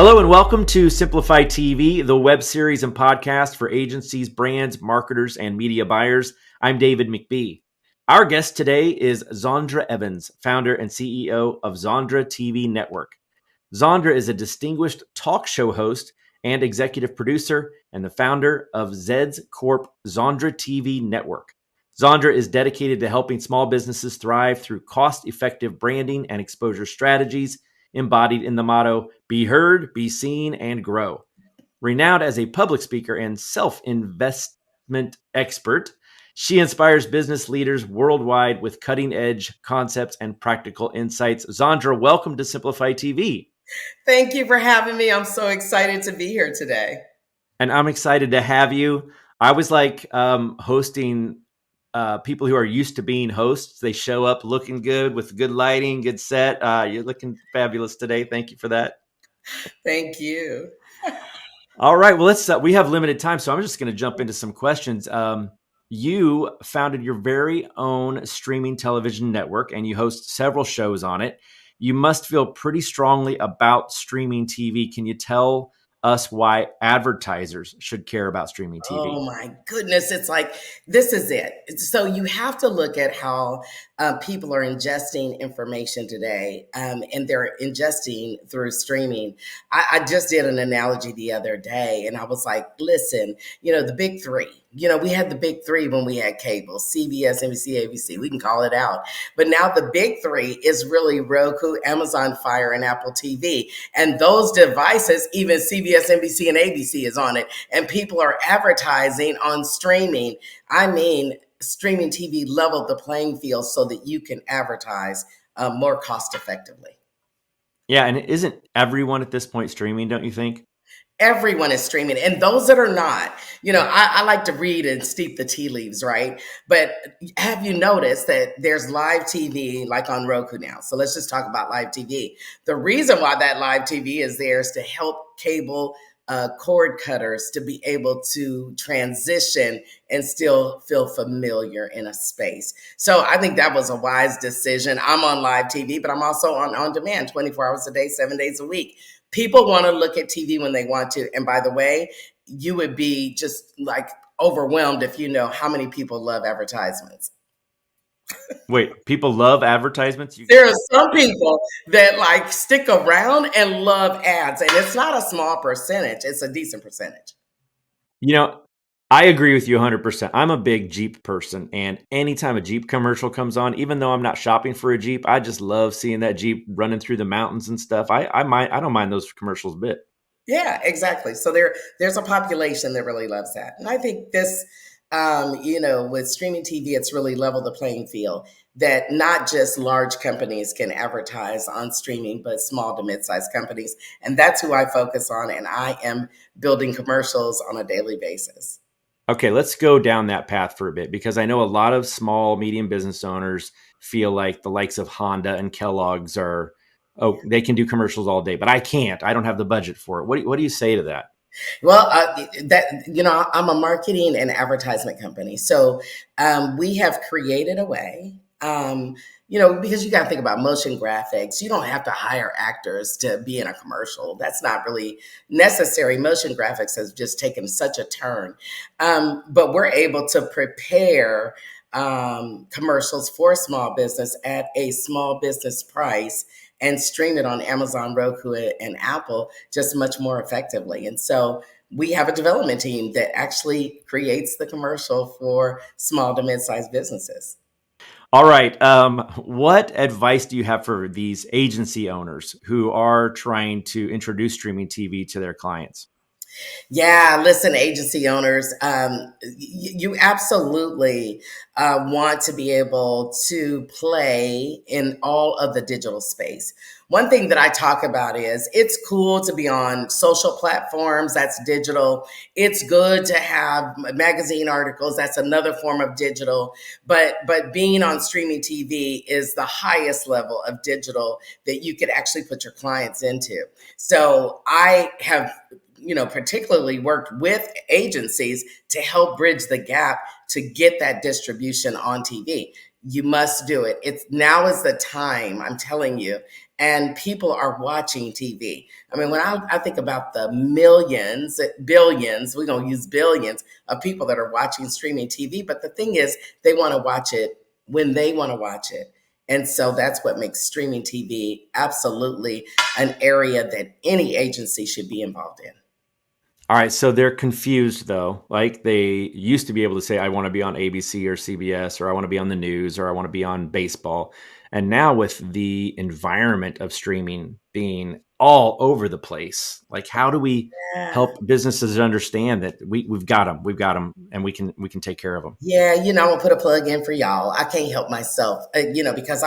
Hello and welcome to Simpli.fi TV, the web series and podcast for agencies, brands, marketers, and media buyers. I'm David McBee. Our guest today is Zondra Evans, founder and CEO of Zondra TV Network. Zondra is a distinguished talk show host and executive producer and the founder of Zeds Corp Zondra TV Network. Zondra is dedicated to helping small businesses thrive through cost-effective branding and exposure strategies embodied in the motto, be heard, be seen, and grow. Renowned as a public speaker and self-investment expert, she inspires business leaders worldwide with cutting-edge concepts and practical insights. Zondra, welcome to Simpli.fi TV. Thank you for having me. I'm so excited to be here today. And I'm excited to have you. I was like hosting people who are used to being hosts. They show up looking good with good lighting, good set. You're looking fabulous today. Thank you for that. Thank you. All right. Well, we have limited time, so I'm just going to jump into some questions. You founded your very own streaming television network and you host several shows on it. You must feel pretty strongly about streaming TV. Can you tell us why advertisers should care about streaming TV? Oh my goodness. It's like, this is it. So you have to look at how people are ingesting information today, and they're ingesting through streaming. I just did an analogy the other day and I was like, listen, the big three, we had the big three when we had cable, CBS, NBC, ABC, we can call it out. But now the big three is really Roku, Amazon Fire, and Apple TV. And those devices, even CBS, NBC, and ABC is on it. And people are advertising on streaming. I mean, streaming TV leveled the playing field so that you can advertise more cost effectively. Yeah. And isn't everyone at this point streaming, don't you think? Everyone is streaming. And those that are not, I like to read and steep the tea leaves, right? But have you noticed that there's live TV like on Roku now? So let's just talk about live TV. The reason why that live TV is there is to help cable cord cutters to be able to transition and still feel familiar in a space. So I think that was a wise decision. I'm on live TV, but I'm also on demand 24 hours a day, 7 days a week. People want to look at TV when they want to. And by the way, you would be just like overwhelmed if you know how many people love advertisements. Wait, people love advertisements? There are some people that like stick around and love ads, and it's not a small percentage. It's a decent percentage. I agree with you 100%. I'm a big Jeep person, and anytime a Jeep commercial comes on, even though I'm not shopping for a Jeep, I just love seeing that Jeep running through the mountains and stuff. I don't mind those commercials a bit. Yeah, exactly. So there's a population that really loves that. And I think this, with streaming TV, it's really leveled the playing field that not just large companies can advertise on streaming, but small to mid-sized companies. And that's who I focus on. And I am building commercials on a daily basis. Okay, let's go down that path for a bit because I know a lot of small, medium business owners feel like the likes of Honda and Kellogg's they can do commercials all day, but I can't. I don't have the budget for it. What do you say to that? Well, I'm a marketing and advertisement company. So we have created a way, because you got to think about motion graphics. You don't have to hire actors to be in a commercial. That's not really necessary. Motion graphics has just taken such a turn. But we're able to prepare commercials for small business at a small business price and stream it on Amazon, Roku, and Apple just much more effectively. And so we have a development team that actually creates the commercial for small to mid-sized businesses. All right. What advice do you have for these agency owners who are trying to introduce streaming TV to their clients? Yeah, listen, agency owners, you absolutely want to be able to play in all of the digital space. One thing that I talk about is it's cool to be on social platforms, that's digital. It's good to have magazine articles, that's another form of digital. But being on streaming TV is the highest level of digital that you could actually put your clients into. So I have particularly worked with agencies to help bridge the gap to get that distribution on TV. You must do it. Now is the time, I'm telling you. and people are watching TV. I mean, when I think about the millions, billions, we're going to use billions of people that are watching streaming TV. But the thing is, they want to watch it when they want to watch it. And so that's what makes streaming TV absolutely an area that any agency should be involved in. All right, so they're confused though. Like they used to be able to say, I want to be on ABC or CBS, or I want to be on the news, or I want to be on baseball. And now with the environment of streaming being all over the place, like how do we Yeah. help businesses understand that we've got them, and we can take care of them? Yeah, I'm gonna put a plug in for y'all. I can't help myself, because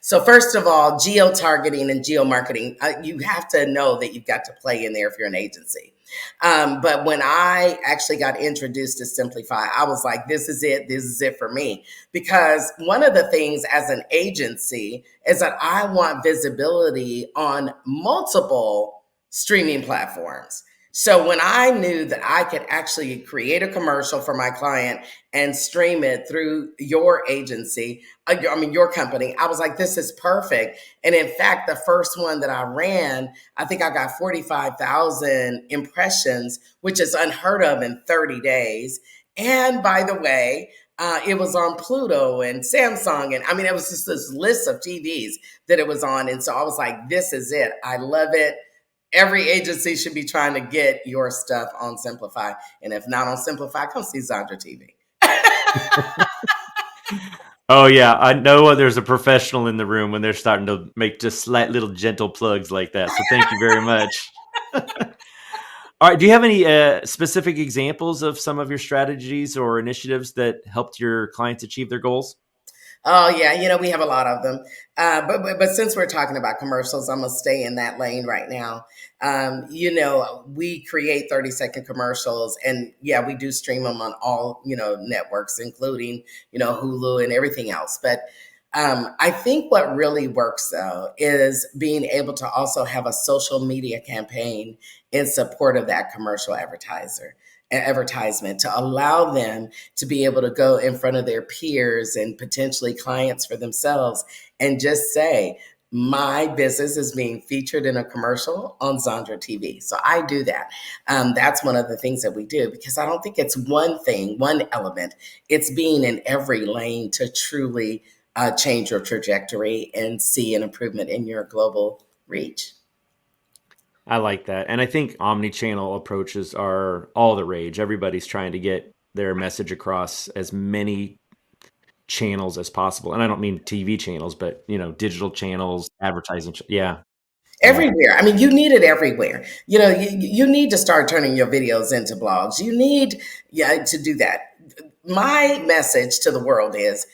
so first of all, geo targeting and geo marketing, you have to know that you've got to play in there if you're an agency. But when I actually got introduced to Simplifi, I was like, this is it. This is it for me. Because one of the things as an agency is that I want visibility on multiple streaming platforms. So when I knew that I could actually create a commercial for my client and stream it through your agency, your company, I was like, this is perfect. And in fact, the first one that I ran, I think I got 45,000 impressions, which is unheard of in 30 days. And by the way, it was on Pluto and Samsung. And I mean, it was just this list of TVs that it was on. And so I was like, this is it. I love it. Every agency should be trying to get your stuff on Simplifi. And if not on Simplifi, come see Zondra TV. Oh yeah, I know there's a professional in the room when they're starting to make just slight little gentle plugs like that. So thank you very much. All right, do you have any specific examples of some of your strategies or initiatives that helped your clients achieve their goals? Oh yeah, we have a lot of them. But since we're talking about commercials, I'm gonna stay in that lane right now. We create 30-second commercials, and yeah, we do stream them on all networks, including Hulu and everything else. But I think what really works though is being able to also have a social media campaign in support of that commercial advertisement to allow them to be able to go in front of their peers and potentially clients for themselves and just say, my business is being featured in a commercial on Zondra TV. So I do that. That's one of the things that we do, because I don't think it's one thing, one element. It's being in every lane to truly change your trajectory and see an improvement in your global reach. I like that. And I think omnichannel approaches are all the rage. Everybody's trying to get their message across as many channels as possible. And I don't mean TV channels, but digital channels, advertising. Yeah. Yeah. Everywhere. I mean, you need it everywhere. You need to start turning your videos into blogs. You need to do that. My message to the world is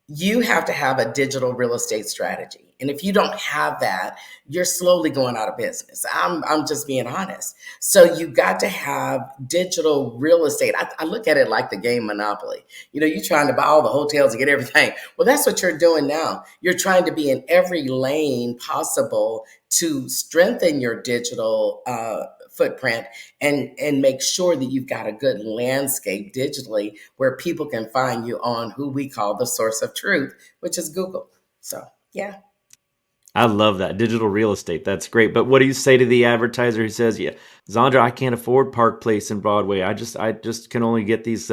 you have to have a digital real estate strategy. And if you don't have that, you're slowly going out of business. I'm just being honest. So you got to have digital real estate. I look at it like the game Monopoly. You're trying to buy all the hotels and get everything. Well, that's what you're doing now. You're trying to be in every lane possible to strengthen your digital footprint and make sure that you've got a good landscape digitally where people can find you on who we call the source of truth, which is Google. So, yeah. I love that. Digital real estate. That's great. But what do you say to the advertiser who says, yeah, Zondra, I can't afford Park Place and Broadway. I just can only get these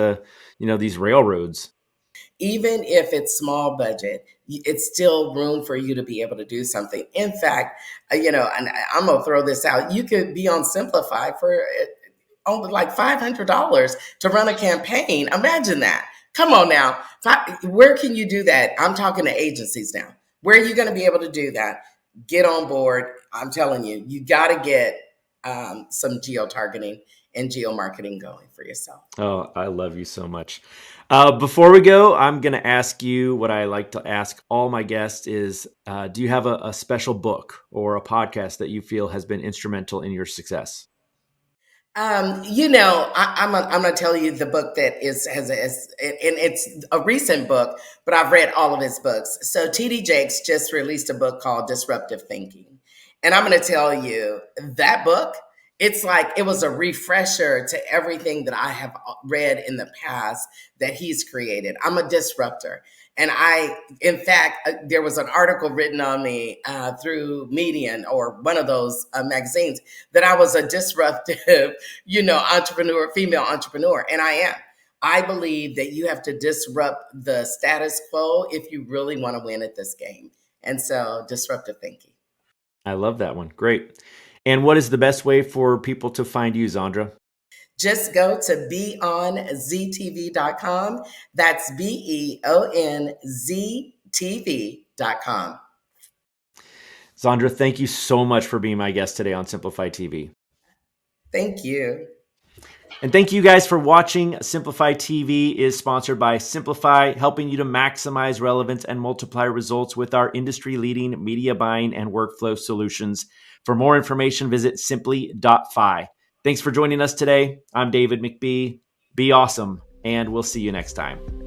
railroads. Even if it's small budget, it's still room for you to be able to do something. In fact, and I'm going to throw this out. You could be on Simplifi for only like $500 to run a campaign. Imagine that. Come on now. Where can you do that? I'm talking to agencies now. Where are you going to be able to do that? Get on board. I'm telling you, you got to get some geo targeting and geo marketing going for yourself. Oh, I love you so much. Before we go, I'm going to ask you what I like to ask all my guests is, do you have a special book or a podcast that you feel has been instrumental in your success? I'm gonna tell you the book that and it's a recent book, but I've read all of his books. So TD Jakes just released a book called Disruptive Thinking, and I'm gonna tell you that book. It's like it was a refresher to everything that I have read in the past that he's created. I'm a disruptor. And in fact, there was an article written on me through Medium or one of those magazines that I was a disruptive, entrepreneur, female entrepreneur, and I am. I believe that you have to disrupt the status quo if you really want to win at this game. And so, disruptive thinking. I love that one. Great. And what is the best way for people to find you, Zondra? Just go to beonztv.com. That's beonztv.com. Zondra, thank you so much for being my guest today on Simpli.fi TV. Thank you. And thank you guys for watching. Simpli.fi TV is sponsored by Simplifi, helping you to maximize relevance and multiply results with our industry-leading media buying and workflow solutions. For more information, visit Simpli.fi. Thanks for joining us today. I'm David McBee. Be awesome, and we'll see you next time.